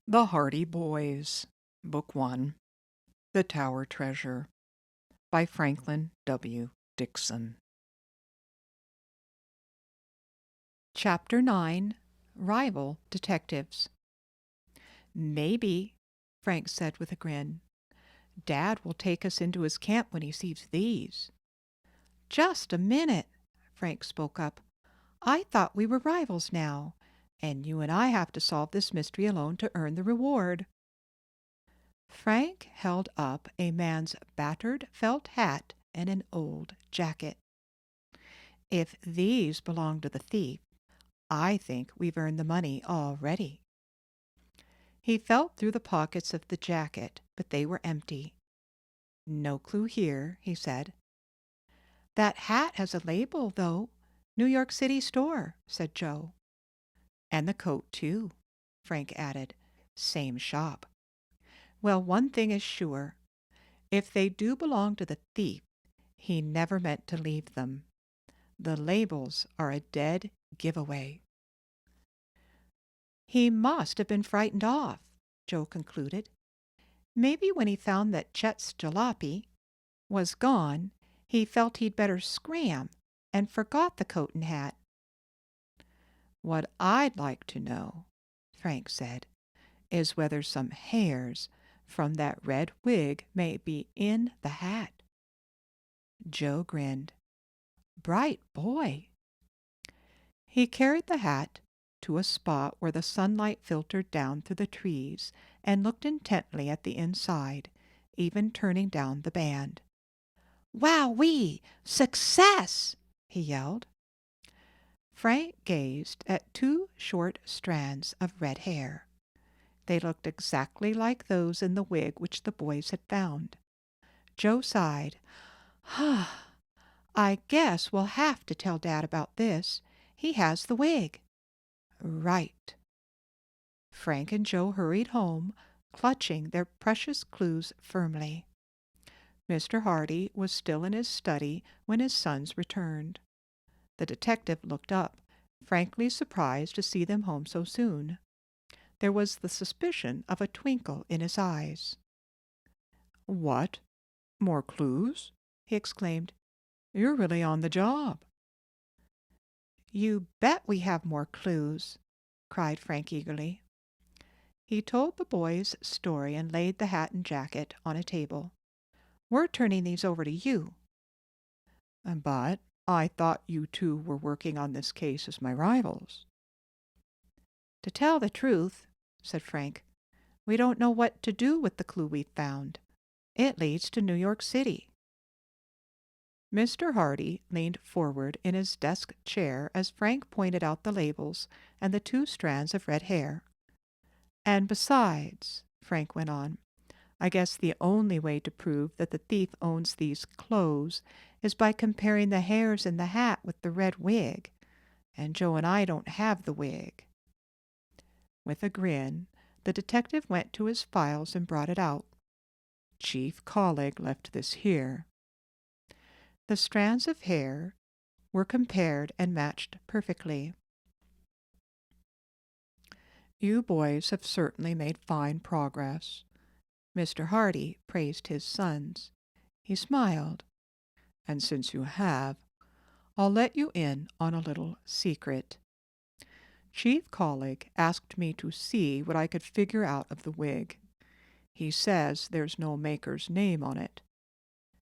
The Hardy Boys, Book 1, The Tower Treasure, by Franklin W. Dixon. Chapter 9, Rival Detectives. "Maybe," Frank said with a grin, "Dad will take us into his camp when he sees these." "Just a minute," Frank spoke up. "I thought we were rivals now, and you and I have to solve this mystery alone to earn the reward." Frank held up a man's battered felt hat and an old jacket. "If these belong to the thief, I think we've earned the money already." He felt through the pockets of the jacket, but they were empty. "No clue here," he said. "That hat has a label, though. New York City store," said Joe. "And the coat, too," Frank added. "Same shop. Well, one thing is sure. If they do belong to the thief, he never meant to leave them. The labels are a dead giveaway." "He must have been frightened off," Joe concluded. "Maybe when he found that Chet's jalopy was gone, he felt he'd better scram and forgot the coat and hat." "What I'd like to know," Frank said, "is whether some hairs from that red wig may be in the hat." Joe grinned. "Bright boy." He carried the hat to a spot where the sunlight filtered down through the trees and looked intently at the inside, even turning down the band. "Wowee! Success!" he yelled. Frank gazed at two short strands of red hair. They looked exactly like those in the wig which the boys had found. Joe sighed. "I guess we'll have to tell Dad about this. He has the wig." "Right." Frank and Joe hurried home, clutching their precious clues firmly. Mr. Hardy was still in his study when his sons returned. The detective looked up, frankly surprised to see them home so soon. There was the suspicion of a twinkle in his eyes. "What? More clues?" he exclaimed. "You're really on the job." "You bet we have more clues," cried Frank eagerly. He told the boys' story and laid the hat and jacket on a table. "We're turning these over to you." "But I thought you two were working on this case as my rivals." "To tell the truth," said Frank, "we don't know what to do with the clue we've found. It leads to New York City." Mr. Hardy leaned forward in his desk chair as Frank pointed out the labels and the two strands of red hair. "And besides," Frank went on, "I guess the only way to prove that the thief owns these clothes is by comparing the hairs in the hat with the red wig. And Joe and I don't have the wig." With a grin, the detective went to his files and brought it out. "Chief Colleague left this here." The strands of hair were compared and matched perfectly. "You boys have certainly made fine progress." Mr. Hardy praised his sons. He smiled. "And since you have, I'll let you in on a little secret. Chief Colleague asked me to see what I could figure out of the wig. He says there's no maker's name on it."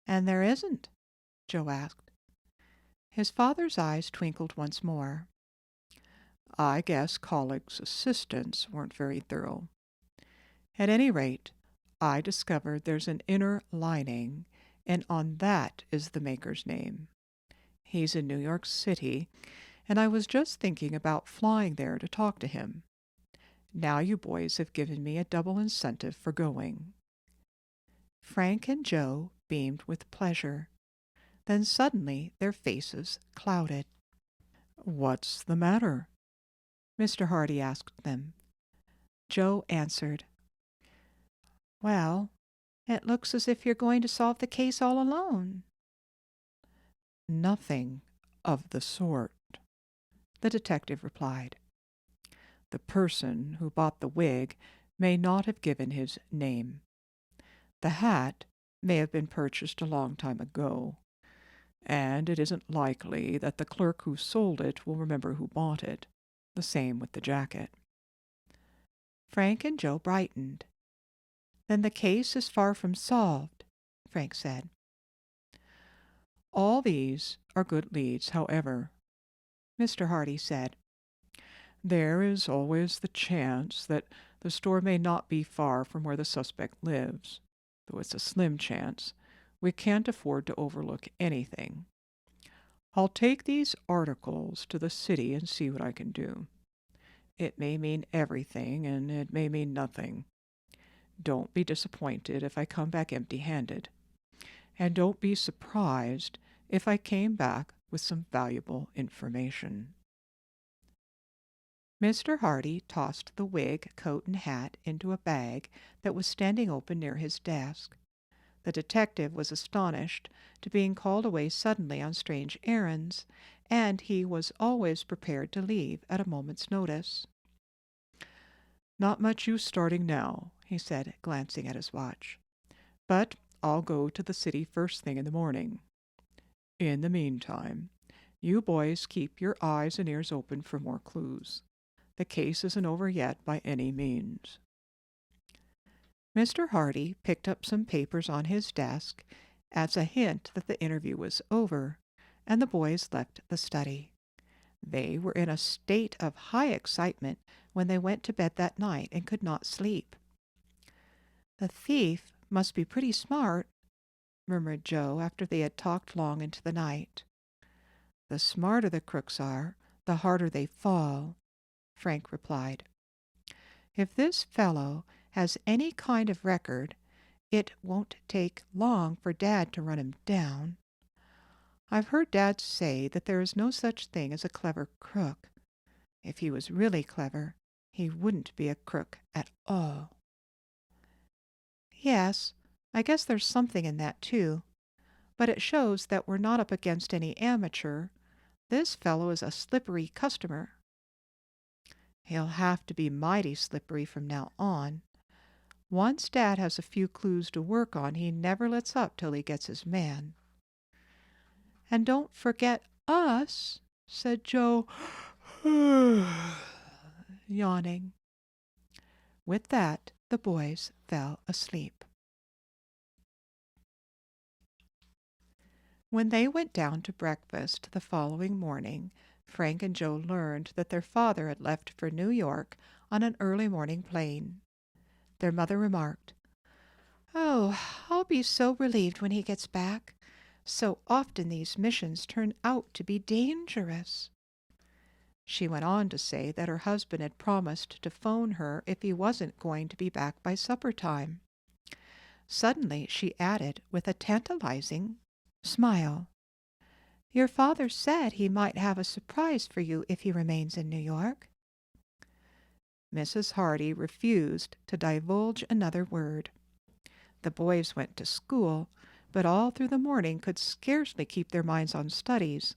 "And there isn't?" Joe asked. His father's eyes twinkled once more. "I guess Colleague's assistants weren't very thorough. At any rate, I discovered there's an inner lining, and on that is the maker's name. He's in New York City, and I was just thinking about flying there to talk to him. Now you boys have given me a double incentive for going." Frank and Joe beamed with pleasure. Then suddenly their faces clouded. "What's the matter?" Mr. Hardy asked them. Joe answered, "Well, it looks as if you're going to solve the case all alone." "Nothing of the sort," the detective replied. "The person who bought the wig may not have given his name. The hat may have been purchased a long time ago, and it isn't likely that the clerk who sold it will remember who bought it. The same with the jacket." Frank and Joe brightened. "Then the case is far from solved," Frank said. "All these are good leads, however," Mr. Hardy said. "There is always the chance that the store may not be far from where the suspect lives. Though it's a slim chance, we can't afford to overlook anything. I'll take these articles to the city and see what I can do. It may mean everything, and it may mean nothing. Don't be disappointed if I come back empty-handed. And don't be surprised if I came back with some valuable information." Mr. Hardy tossed the wig, coat, and hat into a bag that was standing open near his desk. The detective was astonished to being called away suddenly on strange errands, and he was always prepared to leave at a moment's notice. "Not much use starting now," he said, glancing at his watch. "But I'll go to the city first thing in the morning. In the meantime, you boys keep your eyes and ears open for more clues. The case isn't over yet by any means." Mr. Hardy picked up some papers on his desk as a hint that the interview was over, and the boys left the study. They were in a state of high excitement when they went to bed that night and could not sleep. "The thief must be pretty smart," murmured Joe after they had talked long into the night. "The smarter the crooks are, the harder they fall," Frank replied. "If this fellow has any kind of record, it won't take long for Dad to run him down. I've heard Dad say that there is no such thing as a clever crook. If he was really clever, he wouldn't be a crook at all." "Yes, I guess there's something in that, too. But it shows that we're not up against any amateur. This fellow is a slippery customer." "He'll have to be mighty slippery from now on. Once Dad has a few clues to work on, he never lets up till he gets his man." "And don't forget us," said Joe, yawning. With that, the boys fell asleep. When they went down to breakfast the following morning, Frank and Joe learned that their father had left for New York on an early morning plane. Their mother remarked, "Oh, I'll be so relieved when he gets back. So often these missions turn out to be dangerous." She went on to say that her husband had promised to phone her if he wasn't going to be back by supper time. Suddenly she added with a tantalizing smile, "Your father said he might have a surprise for you if he remains in New York." Mrs. Hardy refused to divulge another word. The boys went to school, but all through the morning could scarcely keep their minds on studies.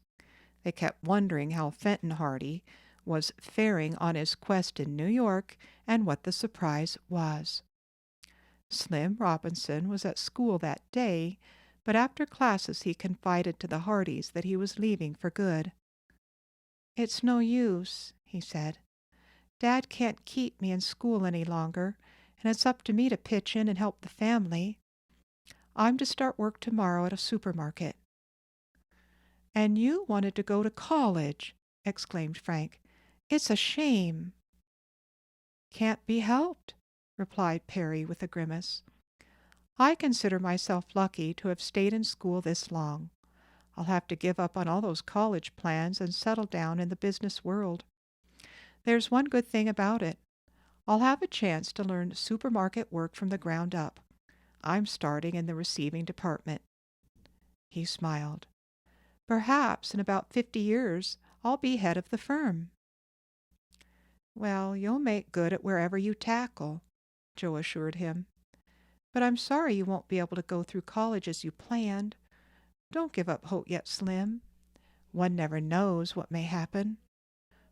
They kept wondering how Fenton Hardy was faring on his quest in New York and what the surprise was. Slim Robinson was at school that day, but after classes he confided to the Hardys that he was leaving for good. "It's no use," he said. "Dad can't keep me in school any longer, and it's up to me to pitch in and help the family. I'm to start work tomorrow at a supermarket." "And you wanted to go to college," exclaimed Frank. "It's a shame." "Can't be helped," replied Perry with a grimace. "I consider myself lucky to have stayed in school this long. I'll have to give up on all those college plans and settle down in the business world. There's one good thing about it. I'll have a chance to learn supermarket work from the ground up. I'm starting in the receiving department." He smiled. "Perhaps in about 50 years I'll be head of the firm." "Well, you'll make good at wherever you tackle," Joe assured him. "But I'm sorry you won't be able to go through college as you planned. Don't give up hope yet, Slim. One never knows what may happen.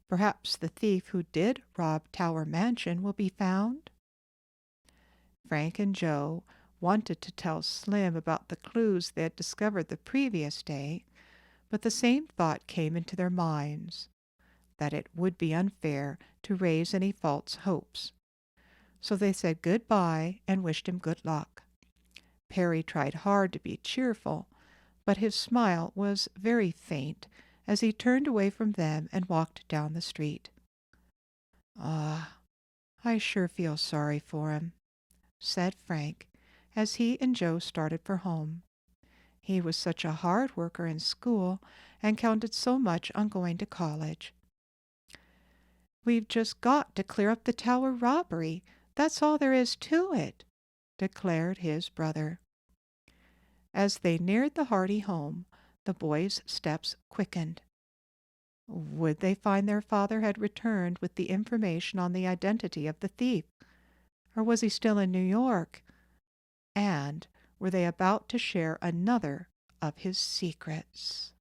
Perhaps the thief who did rob Tower Mansion will be found." Frank and Joe wanted to tell Slim about the clues they had discovered the previous day, but the same thought came into their minds, that it would be unfair to raise any false hopes. So they said good-bye and wished him good luck. Perry tried hard to be cheerful, but his smile was very faint as he turned away from them and walked down the street. "Ah, I sure feel sorry for him," said Frank, as he and Joe started for home. He was such a hard worker in school and counted so much on going to college. "We've just got to clear up the tower robbery. That's all there is to it," declared his brother. As they neared the Hardy home, the boys' steps quickened. Would they find their father had returned with the information on the identity of the thief? Or was he still in New York? And were they about to share another of his secrets?